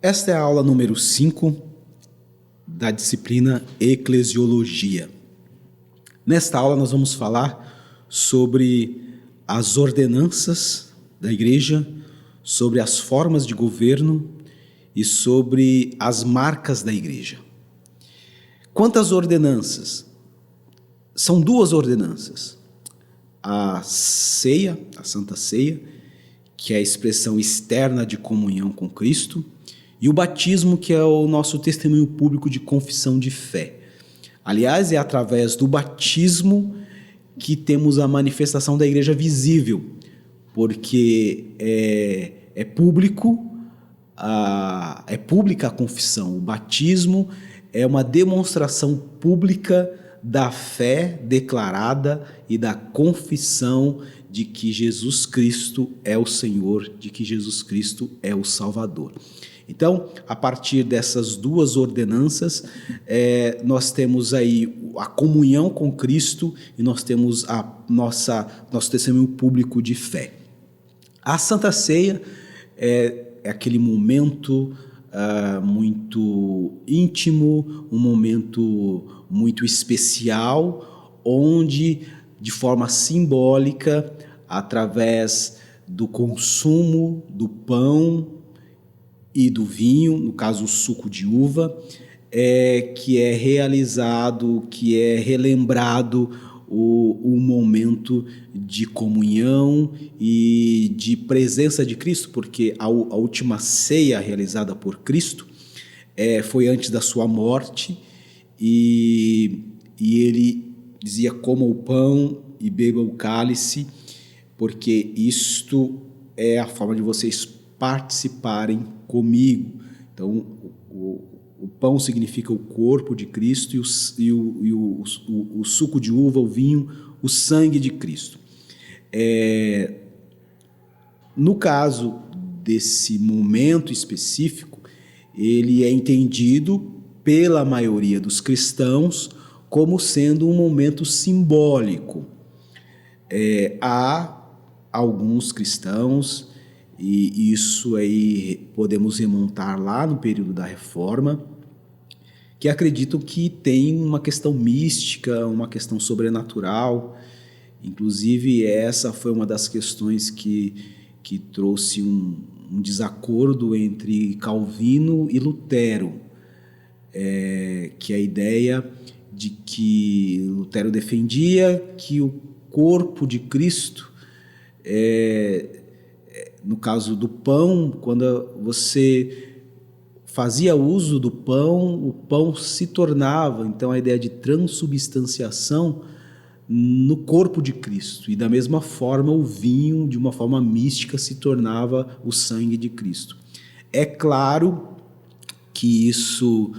Esta é a aula número 5 da disciplina Eclesiologia. Nesta aula nós vamos falar sobre as ordenanças da igreja, sobre as formas de governo e sobre as marcas da igreja. Quantas ordenanças? São duas ordenanças. A ceia, a Santa Ceia, que é a expressão externa de comunhão com Cristo, e o batismo, que é o nosso testemunho público de confissão de fé. Aliás, é através do batismo que temos a manifestação da igreja visível, porque é pública a confissão. O batismo é uma demonstração pública da fé declarada e da confissão de que Jesus Cristo é o Senhor, de que Jesus Cristo é o Salvador. Então, a partir dessas duas ordenanças, nós temos aí a comunhão com Cristo e nós temos nosso testemunho público de fé. A Santa Ceia é aquele momento muito íntimo, um momento muito especial, onde, de forma simbólica, através do consumo do pão e do vinho, no caso o suco de uva, que é realizado, que é relembrado o momento de comunhão e de presença de Cristo, porque a última ceia realizada por Cristo foi antes da sua morte, e ele dizia: comam o pão e bebam o cálice, porque isto é a forma de vocês participarem comigo. Então, o pão significa o corpo de Cristo e o suco de uva, o vinho, o sangue de Cristo. No caso desse momento específico, ele é entendido pela maioria dos cristãos como sendo um momento simbólico. Há alguns cristãos, e isso aí podemos remontar lá no período da Reforma, que acreditam que tem uma questão mística, uma questão sobrenatural. Inclusive, essa foi uma das questões que trouxe um desacordo entre Calvino e Lutero, que é a ideia de que Lutero defendia que o corpo de Cristo, no caso do pão, quando você fazia uso do pão, o pão se tornava, então, a ideia de transubstanciação no corpo de Cristo. E da mesma forma, o vinho, de uma forma mística, se tornava o sangue de Cristo. É claro que isso,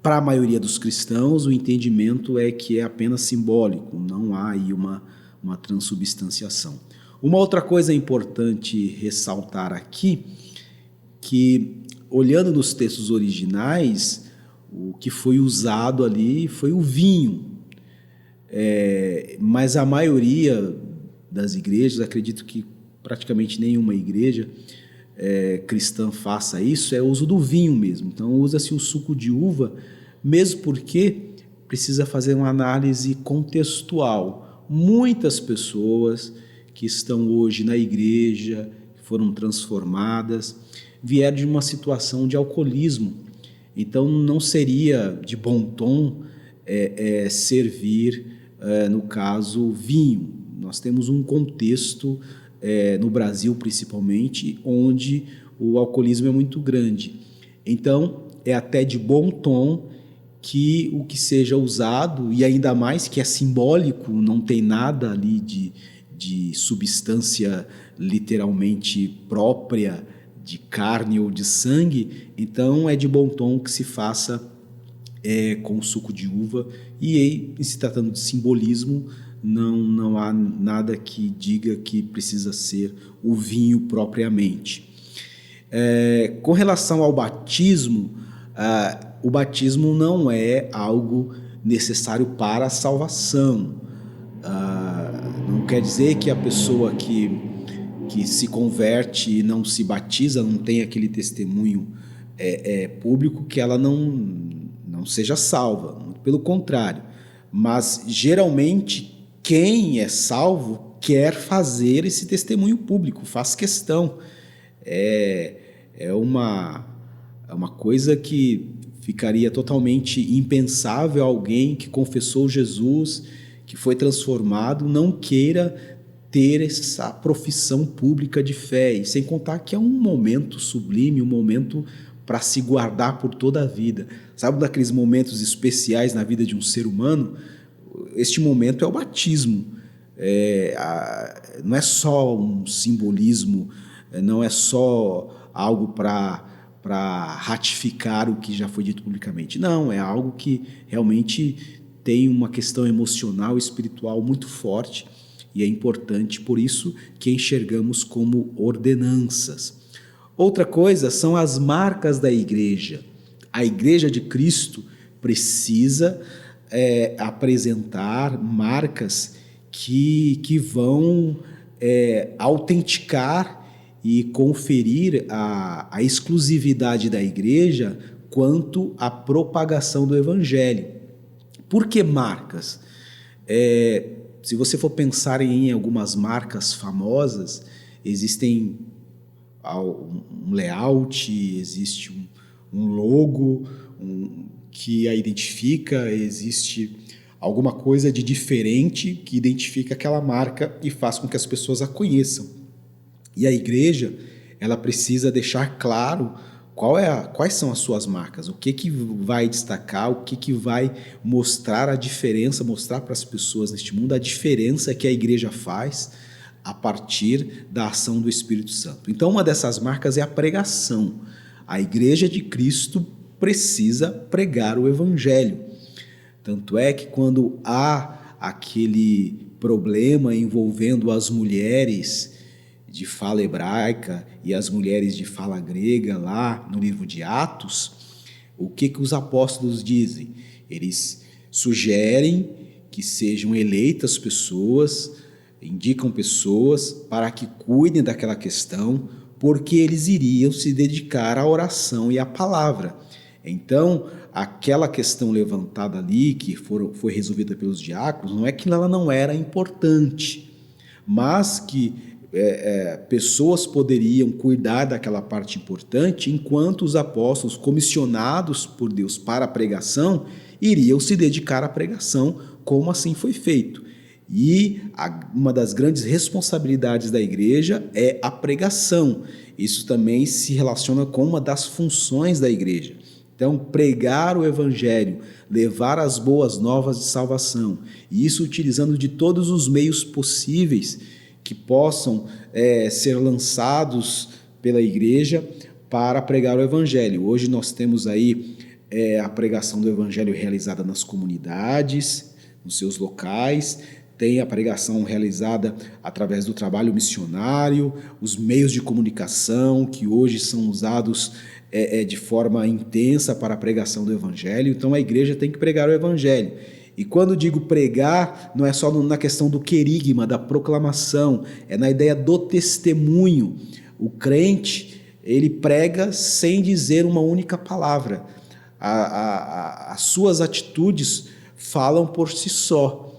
para a maioria dos cristãos, o entendimento é que é apenas simbólico, não há aí uma transubstanciação. Uma outra coisa importante ressaltar aqui, que olhando nos textos originais, o que foi usado ali foi o vinho, mas a maioria das igrejas, acredito que praticamente nenhuma igreja cristã faça isso, é o uso do vinho mesmo. Então usa-se o suco de uva, mesmo porque precisa fazer uma análise contextual. Muitas pessoas que estão hoje na igreja, que foram transformadas, vieram de uma situação de alcoolismo. Então, não seria de bom tom servir, no caso, vinho. Nós temos um contexto, no Brasil principalmente, onde o alcoolismo é muito grande. Então, é até de bom tom que o que seja usado, e ainda mais que é simbólico, não tem nada ali de substância literalmente própria de carne ou de sangue, então é de bom tom que se faça com suco de uva, e se tratando de simbolismo, não há nada que diga que precisa ser o vinho propriamente. Com relação ao batismo, o batismo não é algo necessário para a salvação. Não quer dizer que a pessoa que que se converte e não se batiza, não tem aquele testemunho público, que ela não seja salva, muito pelo contrário. Mas geralmente quem é salvo quer fazer esse testemunho público, faz questão. É uma coisa que ficaria totalmente impensável alguém que confessou Jesus, que foi transformado, não queira ter essa profissão pública de fé. E sem contar que é um momento sublime, um momento para se guardar por toda a vida. Sabe daqueles momentos especiais na vida de um ser humano? Este momento é o batismo. Não é só um simbolismo, não é só algo para ratificar o que já foi dito publicamente. Não, é algo que realmente tem uma questão emocional e espiritual muito forte, e é importante, por isso, que enxergamos como ordenanças. Outra coisa são as marcas da igreja. A igreja de Cristo precisa apresentar marcas que vão autenticar e conferir a exclusividade da igreja quanto à propagação do evangelho. Por que marcas? Se você for pensar em algumas marcas famosas, existem um layout, existe um logo que a identifica, existe alguma coisa de diferente que identifica aquela marca e faz com que as pessoas a conheçam. E a igreja, ela precisa deixar claro quais são as suas marcas, o que vai destacar, o que vai mostrar a diferença, mostrar para as pessoas neste mundo a diferença que a igreja faz a partir da ação do Espírito Santo. Então, uma dessas marcas é a pregação. A igreja de Cristo precisa pregar o evangelho. Tanto é que quando há aquele problema envolvendo as mulheres de fala hebraica e as mulheres de fala grega lá no livro de Atos, o que os apóstolos dizem? Eles sugerem que sejam eleitas pessoas, indicam pessoas para que cuidem daquela questão, porque eles iriam se dedicar à oração e à palavra. Então, aquela questão levantada ali, que foi resolvida pelos diáconos, não é que ela não era importante, mas que pessoas poderiam cuidar daquela parte importante, enquanto os apóstolos, comissionados por Deus para a pregação, iriam se dedicar à pregação, como assim foi feito. E uma das grandes responsabilidades da igreja é a pregação. Isso também se relaciona com uma das funções da igreja. Então, pregar o evangelho, levar as boas novas de salvação, e isso utilizando de todos os meios possíveis que possam ser lançados pela igreja para pregar o evangelho. Hoje nós temos aí a pregação do evangelho realizada nas comunidades, nos seus locais, tem a pregação realizada através do trabalho missionário, os meios de comunicação que hoje são usados de forma intensa para a pregação do evangelho. Então a igreja tem que pregar o evangelho. E quando digo pregar, não é só na questão do querigma, da proclamação, é na ideia do testemunho. O crente, ele prega sem dizer uma única palavra. As suas atitudes falam por si só.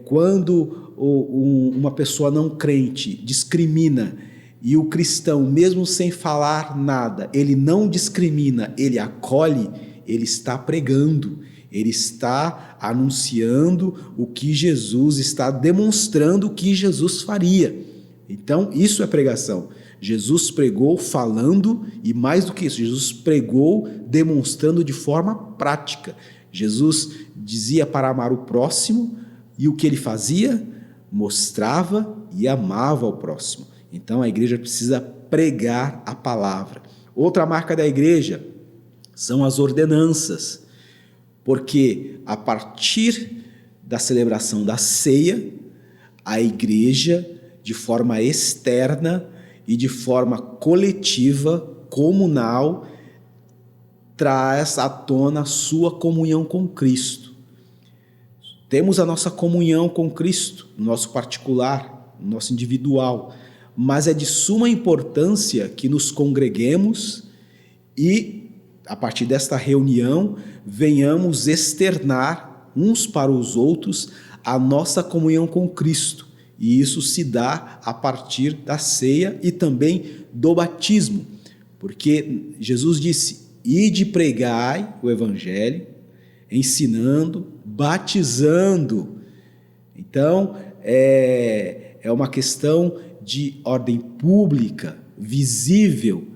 Quando uma pessoa não crente discrimina e o cristão, mesmo sem falar nada, ele não discrimina, ele acolhe, ele está pregando. Ele está anunciando o que Jesus, está demonstrando o que Jesus faria. Então, isso é pregação. Jesus pregou falando, e mais do que isso, Jesus pregou demonstrando de forma prática. Jesus dizia para amar o próximo, e o que ele fazia? Mostrava e amava o próximo. Então, a igreja precisa pregar a palavra. Outra marca da igreja são as ordenanças. Porque a partir da celebração da ceia, a igreja, de forma externa e de forma coletiva, comunal, traz à tona a sua comunhão com Cristo. Temos a nossa comunhão com Cristo, no nosso particular, no nosso individual, mas é de suma importância que nos congreguemos e, a partir desta reunião, venhamos externar uns para os outros a nossa comunhão com Cristo. E isso se dá a partir da ceia e também do batismo, porque Jesus disse: ide pregai o evangelho, ensinando, batizando. Então, é uma questão de ordem pública, visível.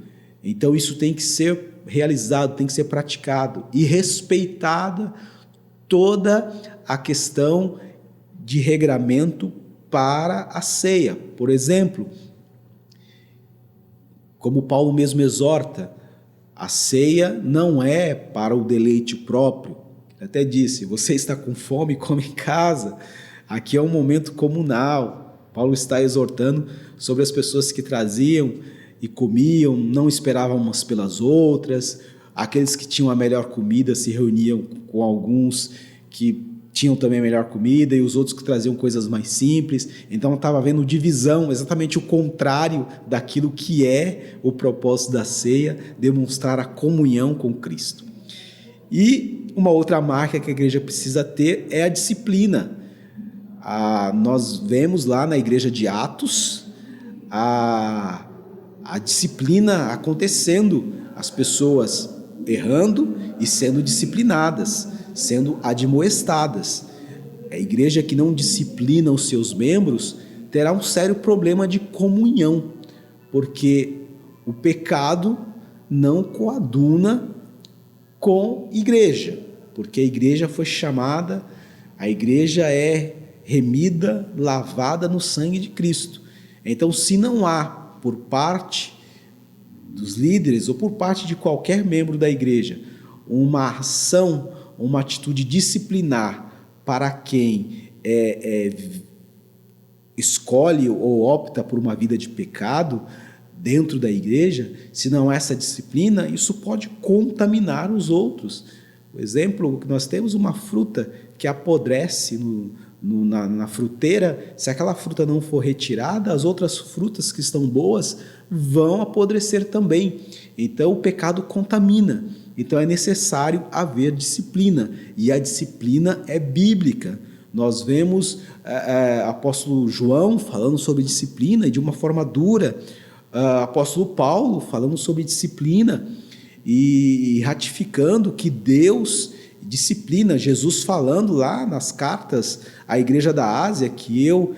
Então, isso tem que ser realizado, tem que ser praticado e respeitada toda a questão de regramento para a ceia. Por exemplo, como Paulo mesmo exorta, a ceia não é para o deleite próprio. Ele até disse: você está com fome, come em casa. Aqui é um momento comunal. Paulo está exortando sobre as pessoas que traziam e comiam, não esperavam umas pelas outras. Aqueles que tinham a melhor comida se reuniam com alguns que tinham também a melhor comida e os outros que traziam coisas mais simples. Então estava havendo divisão, exatamente o contrário daquilo que é o propósito da ceia, demonstrar a comunhão com Cristo. E uma outra marca que a igreja precisa ter é a disciplina. Nós vemos lá na igreja de Atos a disciplina acontecendo, as pessoas errando e sendo disciplinadas, sendo admoestadas. A igreja que não disciplina os seus membros terá um sério problema de comunhão, porque o pecado não coaduna com igreja, porque a igreja foi chamada, a igreja é remida, lavada no sangue de Cristo. Então, se não há por parte dos líderes ou por parte de qualquer membro da igreja uma ação, uma atitude disciplinar para quem escolhe ou opta por uma vida de pecado dentro da igreja, se não há essa disciplina, isso pode contaminar os outros. Por exemplo, nós temos uma fruta que apodrece na fruteira. Se aquela fruta não for retirada, as outras frutas que estão boas vão apodrecer também. Então o pecado contamina. Então é necessário haver disciplina, e a disciplina é bíblica. Nós vemos apóstolo João falando sobre disciplina de uma forma dura, apóstolo Paulo falando sobre disciplina e ratificando que Deus disciplina, Jesus falando lá nas cartas à igreja da Ásia que eu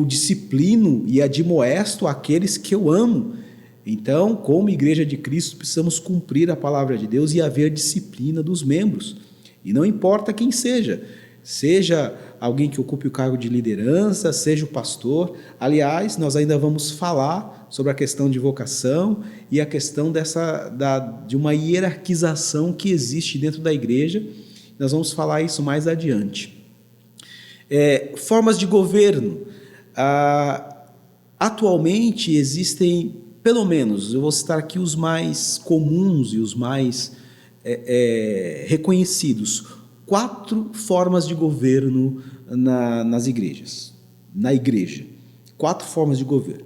disciplino e admoesto aqueles que eu amo. Então, como igreja de Cristo, precisamos cumprir a palavra de Deus e haver disciplina dos membros. E não importa quem seja alguém que ocupe o cargo de liderança, seja o pastor. Aliás, nós ainda vamos falar sobre a questão de vocação e a questão de uma hierarquização que existe dentro da igreja. Nós vamos falar isso mais adiante. Formas de governo. Atualmente existem, pelo menos, eu vou citar aqui os mais comuns e os mais reconhecidos, 4 formas de governo nas igrejas. Na igreja, 4 formas de governo.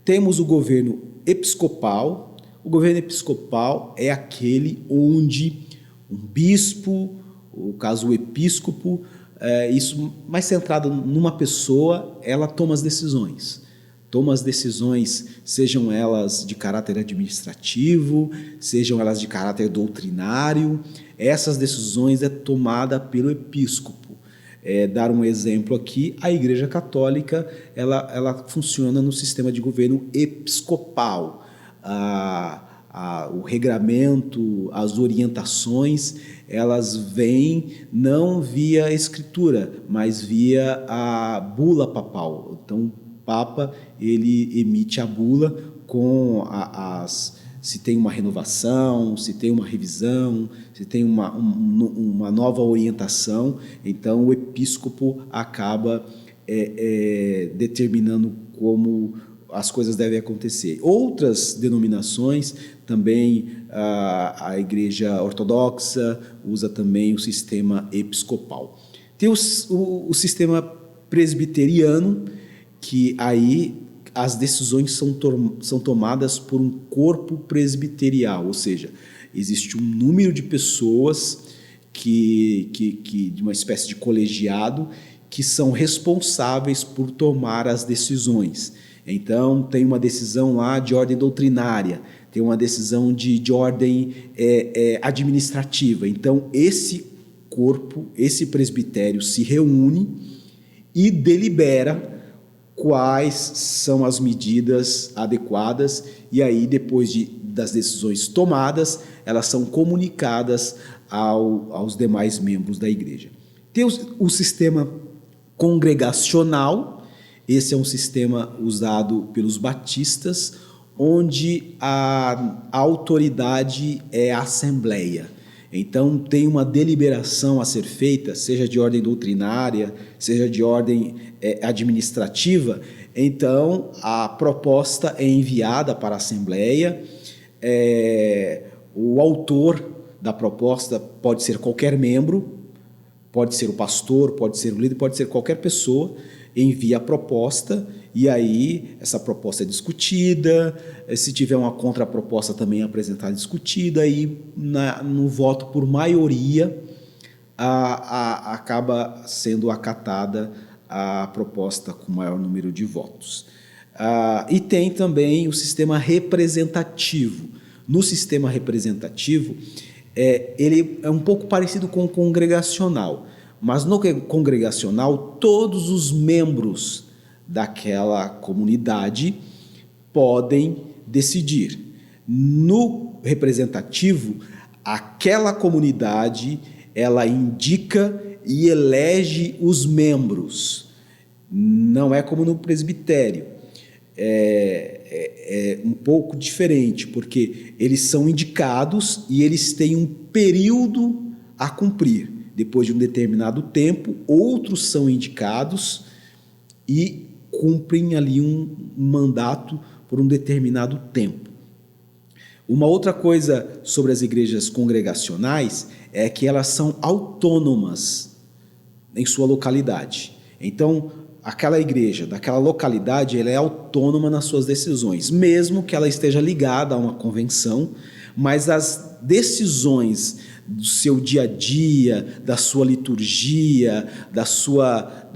Temos o governo episcopal. O governo episcopal é aquele onde um bispo, o caso o episcopo, isso mais centrado numa pessoa, ela toma as decisões. Toma as decisões, sejam elas de caráter administrativo, sejam elas de caráter doutrinário. Essas decisões é tomada pelo episcopo. Dar um exemplo aqui, a Igreja Católica ela funciona no sistema de governo episcopal. O regramento, as orientações, elas vêm não via escritura, mas via a bula papal. Então, o Papa ele emite a bula com se tem uma renovação, se tem uma revisão, se tem uma nova orientação. Então o episcopo acaba determinando como as coisas devem acontecer. Outras denominações também, a Igreja Ortodoxa usa também o sistema episcopal. Tem o sistema presbiteriano, que aí as decisões são tomadas por um corpo presbiterial, ou seja, existe um número de pessoas de uma espécie de colegiado que são responsáveis por tomar as decisões. Então, tem uma decisão lá de ordem doutrinária, tem uma decisão de ordem administrativa. Então, esse corpo, esse presbitério se reúne e delibera quais são as medidas adequadas, e aí, depois das decisões tomadas, elas são comunicadas aos demais membros da igreja. Tem o sistema congregacional. Esse é um sistema usado pelos batistas, onde a autoridade é a assembleia. Então, tem uma deliberação a ser feita, seja de ordem doutrinária, seja de ordem administrativa. Então, a proposta é enviada para a assembleia. O autor da proposta pode ser qualquer membro, pode ser o pastor, pode ser o líder, pode ser qualquer pessoa. Envia a proposta e aí essa proposta é discutida, se tiver uma contraproposta também é apresentada e discutida, e no voto por maioria acaba sendo acatada a proposta com maior número de votos. E tem também o sistema representativo. No sistema representativo, ele é um pouco parecido com o congregacional, mas no congregacional, todos os membros daquela comunidade podem decidir. No representativo, aquela comunidade, ela indica e elege os membros. Não é como no presbitério. É um pouco diferente, porque eles são indicados e eles têm um período a cumprir. Depois de um determinado tempo, outros são indicados e cumprem ali um mandato por um determinado tempo. Uma outra coisa sobre as igrejas congregacionais é que elas são autônomas em sua localidade. Então, aquela igreja daquela localidade, ela é autônoma nas suas decisões, mesmo que ela esteja ligada a uma convenção, mas as decisões do seu dia a dia, da sua liturgia, da sua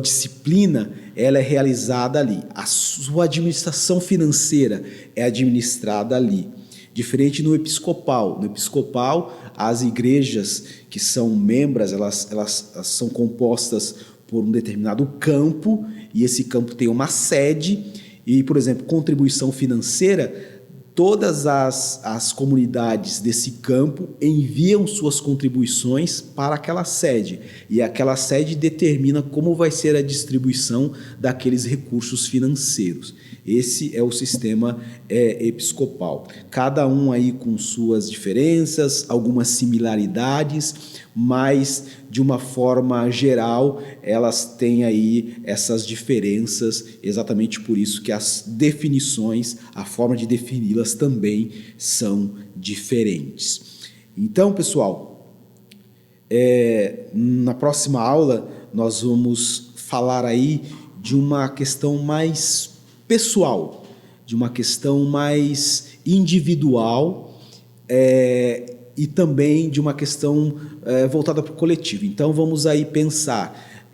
disciplina, ela é realizada ali. A sua administração financeira é administrada ali. Diferente no episcopal. No episcopal, as igrejas que são membros, elas são compostas por um determinado campo, e esse campo tem uma sede, e, por exemplo, contribuição financeira, todas as comunidades desse campo enviam suas contribuições para aquela sede, e aquela sede determina como vai ser a distribuição daqueles recursos financeiros. Esse é o sistema episcopal. Cada um aí com suas diferenças, algumas similaridades, mas de uma forma geral elas têm aí essas diferenças, exatamente por isso que as definições, a forma de defini-las também são diferentes. Então, pessoal, na próxima aula nós vamos falar aí de uma questão mais pessoal, de uma questão mais individual, e também de uma questão voltada para o coletivo. Então, vamos aí pensar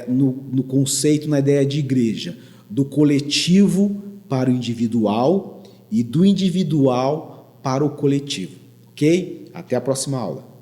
no conceito, na ideia de igreja, do coletivo para o individual e do individual para o coletivo. Ok? Até a próxima aula.